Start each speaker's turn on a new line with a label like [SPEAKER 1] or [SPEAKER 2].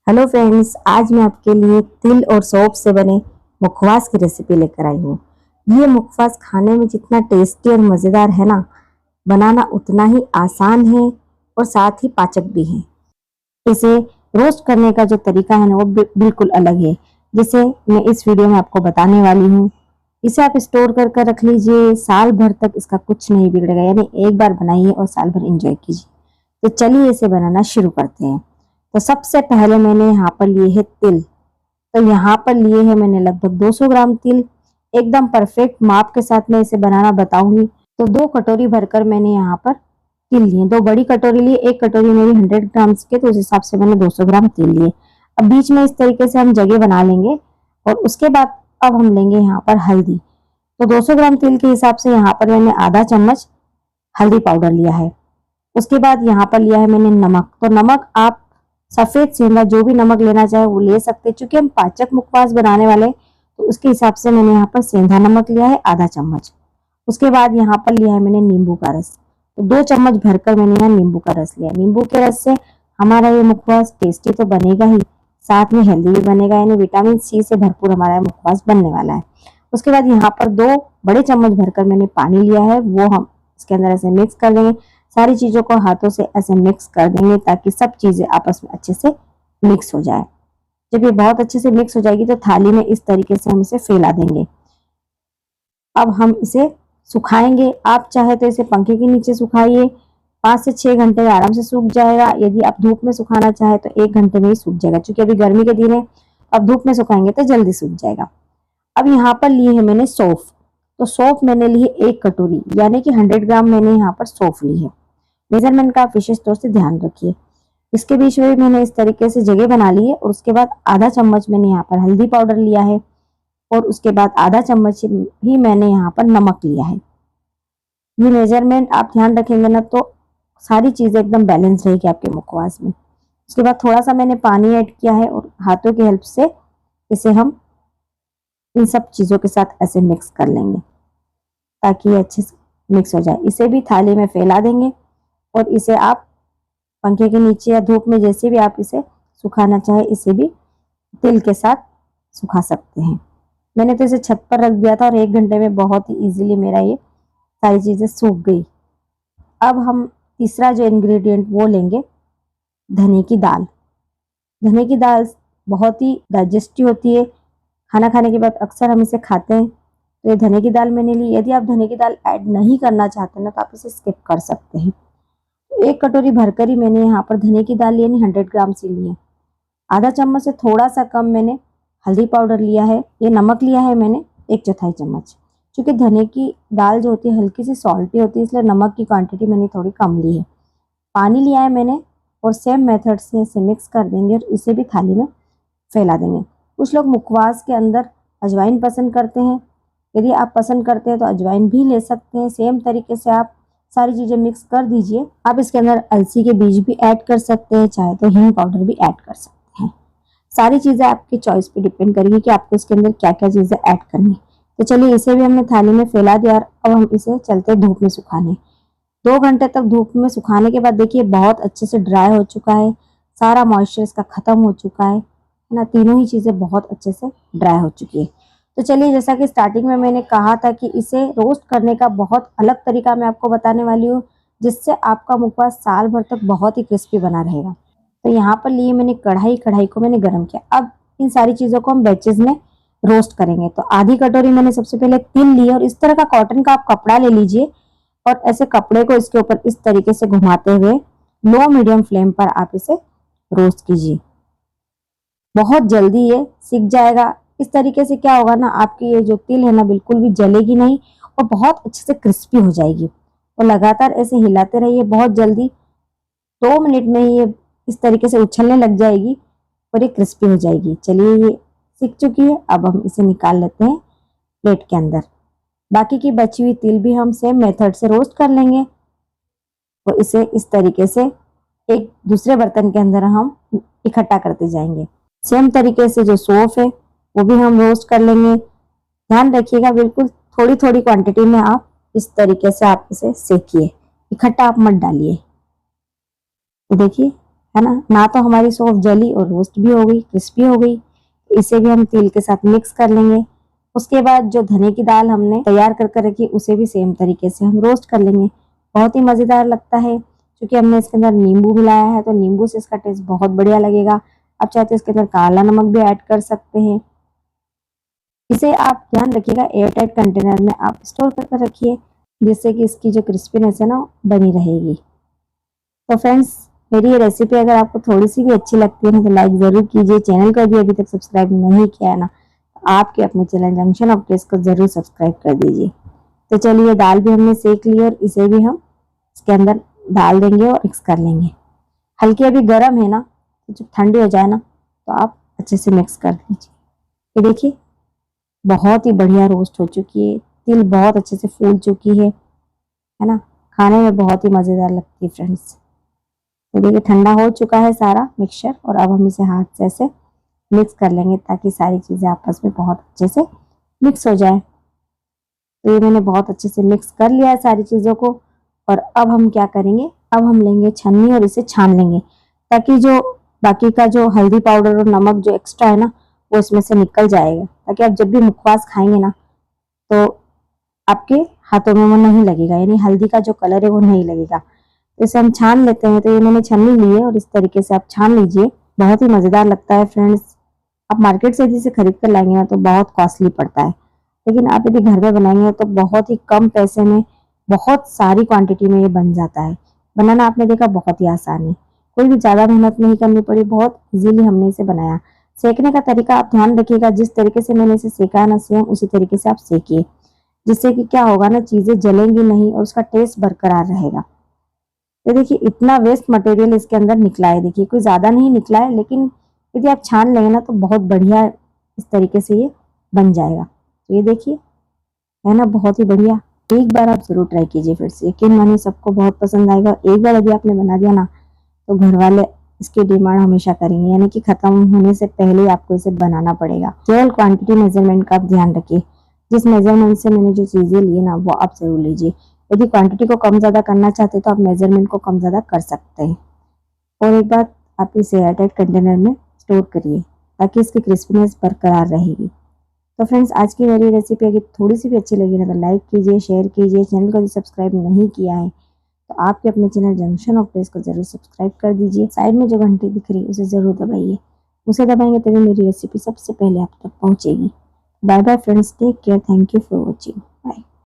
[SPEAKER 1] Hello friends, आज मैं आपके लिए तिल और सौंफ से बने मुखवास की रेसिपी लेकर आई हूँ। ये मुखवास खाने में जितना टेस्टी और मज़ेदार है ना, बनाना उतना ही आसान है और साथ ही पाचक भी है। इसे रोस्ट करने का जो तरीका है ना, वो बिल्कुल अलग है, जिसे मैं इस वीडियो में आपको बताने वाली हूँ। इसे आप स्टोर कर रख लीजिए, साल भर तक इसका कुछ नहीं बिगड़ेगा। यानी एक बार बनाइए और साल भर एंजॉय कीजिए। तो चलिए इसे बनाना शुरू करते हैं। तो सबसे पहले मैंने यहाँ पर लिए है तिल। तो यहाँ पर लिए है मैंने लगभग 200 ग्राम तिल। एकदम परफेक्ट माप के साथ मैं इसे बनाना बताऊंगी। तो 2 कटोरी भरकर मैंने यहाँ पर तिल लिए। 2 बड़ी कटोरी लिए, 1 कटोरी मेरी 100 ग्राम के, तो उस हिसाब से मैंने 200 ग्राम तिल लिए। अब बीच में इस तरीके से हम जगह बना लेंगे और उसके बाद अब हम लेंगे यहाँ पर हल्दी। तो 200 ग्राम तिल के हिसाब से यहाँ पर मैंने आधा चम्मच हल्दी पाउडर लिया है। उसके बाद यहाँ पर लिया है मैंने नमक। तो नमक आप सफेद सेंधा जो भी नमक लेना चाहे वो ले सकते हैं। चूंकि हम पाचक मुखवास बनाने वाले, तो उसके हिसाब से मैंने यहाँ पर सेंधा नमक लिया है आधा चम्मच। उसके बाद यहाँ पर लिया है मैंने नींबू का रस। तो 2 चम्मच भरकर मैंने यहाँ नींबू का रस लिया। नींबू के रस से हमारा ये मुखवास टेस्टी तो बनेगा ही, साथ में हेल्दी भी बनेगा। यानी विटामिन सी से भरपूर हमारा मुखवास बनने वाला है। उसके बाद यहाँ पर 2 बड़े चम्मच भरकर मैंने पानी लिया है, वो हम इसके अंदर ऐसे मिक्स कर देंगे। सारी चीजों को हाथों से ऐसे मिक्स कर देंगे ताकि सब चीजें आपस में अच्छे से मिक्स हो जाए। जब ये बहुत अच्छे से मिक्स हो जाएगी तो थाली में इस तरीके से हम इसे फैला देंगे। अब हम इसे सुखाएंगे। आप चाहे तो इसे पंखे के नीचे सुखाइए, 5 से 6 घंटे में आराम से सूख जाएगा। यदि आप धूप में सुखाना चाहे तो 1 घंटे में ही सूख जाएगा। क्योंकि अभी गर्मी के दिन है, अब धूप में सुखाएंगे तो जल्दी सूख जाएगा। अब यहाँ पर लिए है मैंने सौंफ। तो सौंफ मैंने ली है 1 कटोरी, यानी कि 100 ग्राम मैंने यहाँ पर सौंफ ली है। मेजरमेंट का विशेष तौर से ध्यान रखिए। इसके बीच में भी मैंने इस तरीके से जगह बना ली है। और उसके बाद आधा चम्मच मैंने यहाँ पर हल्दी पाउडर लिया है और उसके बाद आधा चम्मच ही मैंने यहाँ पर नमक लिया है। ये मेजरमेंट आप ध्यान रखेंगे ना, तो सारी चीजें एकदम बैलेंस रहेगी आपके मुखवास में। उसके बाद थोड़ा सा मैंने पानी ऐड किया है और हाथों की हेल्प से इसे हम इन सब चीजों के साथ ऐसे मिक्स कर लेंगे ताकि ये अच्छे से मिक्स हो जाए। इसे भी थाली में फैला देंगे और इसे आप पंखे के नीचे या धूप में जैसे भी आप इसे सुखाना चाहे, इसे भी तिल के साथ सुखा सकते हैं। मैंने तो इसे छत पर रख दिया था और 1 घंटे में बहुत ही इजीली मेरा ये सारी चीजें सूख गई। अब हम तीसरा जो इंग्रेडिएंट वो लेंगे, धने की दाल। धने की दाल बहुत ही डाइजेस्टिव होती है। खाना खाने के बाद अक्सर हम इसे खाते हैं। तो ये धने की दाल मैंने ली। यदि आप धने की दाल ऐड नहीं करना चाहते ना, तो आप इसे स्किप कर सकते हैं। 1 कटोरी भरकर ही मैंने यहाँ पर धने की दाल यानी 100 ग्राम सी ली है। आधा चम्मच से थोड़ा सा कम मैंने हल्दी पाउडर लिया है। ये नमक लिया है मैंने 1/4 चम्मच। क्योंकि धने की दाल जो होती है हल्की सी सॉल्टी होती है, इसलिए नमक की क्वांटिटी मैंने थोड़ी कम ली है। पानी लिया है मैंने और सेम मेथड से इसे मिक्स कर देंगे और इसे भी थाली में फैला देंगे। कुछ लोग मुखवास के अंदर अजवाइन पसंद करते हैं। यदि आप पसंद करते हैं तो अजवाइन भी ले सकते हैं। सेम तरीके से आप सारी चीजें मिक्स कर दीजिए। आप इसके अंदर अलसी के बीज भी ऐड कर सकते हैं, चाहे तो हींग पाउडर भी ऐड कर सकते हैं। सारी चीजें आपकी चॉइस पे डिपेंड करेगी कि आपको इसके अंदर क्या क्या चीजें ऐड करनी है। तो चलिए इसे भी हमने थाली में फैला दिया और अब हम इसे चलते धूप में सुखाने। 2 घंटे तक धूप में सुखाने के बाद देखिए बहुत अच्छे से ड्राई हो चुका है। सारा मॉइस्चर इसका खत्म हो चुका है ना। तीनों ही चीजें बहुत अच्छे से ड्राई हो चुकी है। तो चलिए, जैसा कि स्टार्टिंग में मैंने कहा था कि इसे रोस्ट करने का बहुत अलग तरीका मैं आपको बताने वाली हूँ, जिससे आपका मुखवास साल भर तक बहुत ही क्रिस्पी बना रहेगा। तो यहाँ पर लिए मैंने कढ़ाई को मैंने गर्म किया। अब इन सारी चीज़ों को हम बैचेस में रोस्ट करेंगे। तो आधी कटोरी मैंने सबसे पहले तिल ली और इस तरह का कॉटन का आप कपड़ा ले लीजिए और ऐसे कपड़े को इसके ऊपर इस तरीके से घुमाते हुए लो मीडियम फ्लेम पर आप इसे रोस्ट कीजिए। बहुत जल्दी ये सीख जाएगा। इस तरीके से क्या होगा ना, आपकी ये जो तिल है ना बिल्कुल भी जलेगी नहीं और बहुत अच्छे से क्रिस्पी हो जाएगी। तो लगातार ऐसे हिलाते रहिए। बहुत जल्दी 2 मिनट में ये इस तरीके से उछलने लग जाएगी और ये क्रिस्पी हो जाएगी। चलिए, ये सीख चुकी है। अब हम इसे निकाल लेते हैं प्लेट के अंदर। बाकी की बची हुई तिल भी हम सेम मेथड से रोस्ट कर लेंगे। तो इसे इस तरीके से एक दूसरे बर्तन के अंदर हम इकट्ठा करते जाएंगे। सेम तरीके से जो सौंफ है वो भी हम रोस्ट कर लेंगे। ध्यान रखिएगा, बिल्कुल थोड़ी थोड़ी क्वांटिटी में आप इस तरीके से आप इसे सेकिए, इकट्ठा आप मत डालिए। तो देखिए है ना। ना तो हमारी सौंफ जली और रोस्ट भी हो गई, क्रिस्पी हो गई। इसे भी हम तेल के साथ मिक्स कर लेंगे। उसके बाद जो धने की दाल हमने तैयार कर रखी उसे भी सेम तरीके से हम रोस्ट कर लेंगे। बहुत ही मजेदार लगता है। क्योंकि हमने इसके अंदर नींबू मिलाया है तो नींबू से इसका टेस्ट बहुत बढ़िया लगेगा। आप चाहे तो इसके अंदर काला नमक भी ऐड कर सकते हैं। इसे आप ध्यान रखिएगा एयर टाइट कंटेनर में आप स्टोर कर रखिए, जिससे कि इसकी जो क्रिस्पीनेस है ना बनी रहेगी। तो फ्रेंड्स, मेरी ये रेसिपी अगर आपको थोड़ी सी भी अच्छी लगती है ना तो लाइक जरूर कीजिए। चैनल को भी अभी तक सब्सक्राइब नहीं किया है ना तो आपके अपने चैनल जंक्शन ऑफ टेस्ट को जरूर सब्सक्राइब कर दीजिए। तो चलिए, दाल भी हमने सेक ली और इसे भी हम इसके अंदर डाल देंगे और मिक्स कर लेंगे। हल्की अभी गर्म है ना, तो जब ठंडी हो जाए ना तो आप अच्छे से मिक्स कर दीजिए। ये देखिए बहुत ही बढ़िया रोस्ट हो चुकी है, तिल बहुत अच्छे से फूल चुकी है ना। खाने में बहुत ही मज़ेदार लगती है फ्रेंड्स। तो देखिए ठंडा हो चुका है सारा मिक्सचर और अब हम इसे हाथ से ऐसे मिक्स कर लेंगे ताकि सारी चीज़ें आपस में बहुत अच्छे से मिक्स हो जाए। तो ये मैंने बहुत अच्छे से मिक्स कर लिया है सारी चीज़ों को। और अब हम क्या करेंगे, अब हम लेंगे छन्नी और इसे छान लेंगे ताकि जो बाकी का जो हल्दी पाउडर और नमक जो एक्स्ट्रा है ना वो इसमें से निकल जाएगा, ताकि आप जब भी मुखवास खाएंगे ना तो आपके हाथों में वो नहीं लगेगा, यानी हल्दी का जो कलर है वो नहीं लगेगा। तो इसे हम छान लेते हैं। तो ये मैंने छन्नी ली है और इस तरीके से आप छान लीजिए। बहुत ही मज़ेदार लगता है फ्रेंड्स। आप मार्केट से यदि इसे खरीद कर लाएंगे ना तो बहुत कॉस्टली पड़ता है, लेकिन आप यदि घर में बनाएंगे तो बहुत ही कम पैसे में बहुत सारी क्वांटिटी में ये बन जाता है। बनाना आपने देखा बहुत ही आसान है, कोई भी ज़्यादा मेहनत नहीं करनी पड़ी, बहुत इजीली हमने इसे बनाया। सेकने का तरीका आप ध्यान रखिएगा, जिस तरीके से मैंने इसे सेका है ना सेम उसी तरीके से आप सेकिए, जिससे कि क्या होगा ना चीज़ें जलेंगी नहीं और उसका टेस्ट बरकरार रहेगा। तो देखिए इतना वेस्ट मटेरियल इसके अंदर निकला है, देखिए कोई ज़्यादा नहीं निकला है, लेकिन यदि आप छान लेंगे ना तो बहुत बढ़िया इस तरीके से ये बन जाएगा। तो ये देखिए है ना बहुत ही बढ़िया। एक बार आप जरूर ट्राई कीजिए फिर से, यकीन मानिए सबको बहुत पसंद आएगा। एक बार यदि आपने बना दिया ना तो घर वाले इसकी डिमांड हमेशा करेंगे, यानी कि खत्म होने से पहले आपको इसे बनाना पड़ेगा। केवल क्वांटिटी मेजरमेंट का आप ध्यान रखिए, जिस मेजरमेंट से मैंने जो चीज़ें ली ना वो आप जरूर लीजिए। यदि क्वांटिटी को कम ज़्यादा करना चाहते हैं तो आप मेजरमेंट को कम ज़्यादा कर सकते हैं। और एक बात, आप इसे एयरटाइट कंटेनर में स्टोर करिए ताकि इसकी क्रिस्पीनेस बरकरार रहेगी। तो फ्रेंड्स, आज की मेरी रेसिपी अगर थोड़ी सी भी अच्छी लगी ना तो लाइक कीजिए, शेयर कीजिए। चैनल को यदि सब्सक्राइब नहीं किया है तो आपके अपने चैनल जंक्शन ऑफ टेस्ट को जरूर सब्सक्राइब कर दीजिए। साइड में जो घंटी दिख रही है उसे जरूर दबाइए, उसे दबाएंगे तभी मेरी रेसिपी सबसे पहले आप तक पहुंचेगी। Bye bye friends, take care, thank you for watching, bye.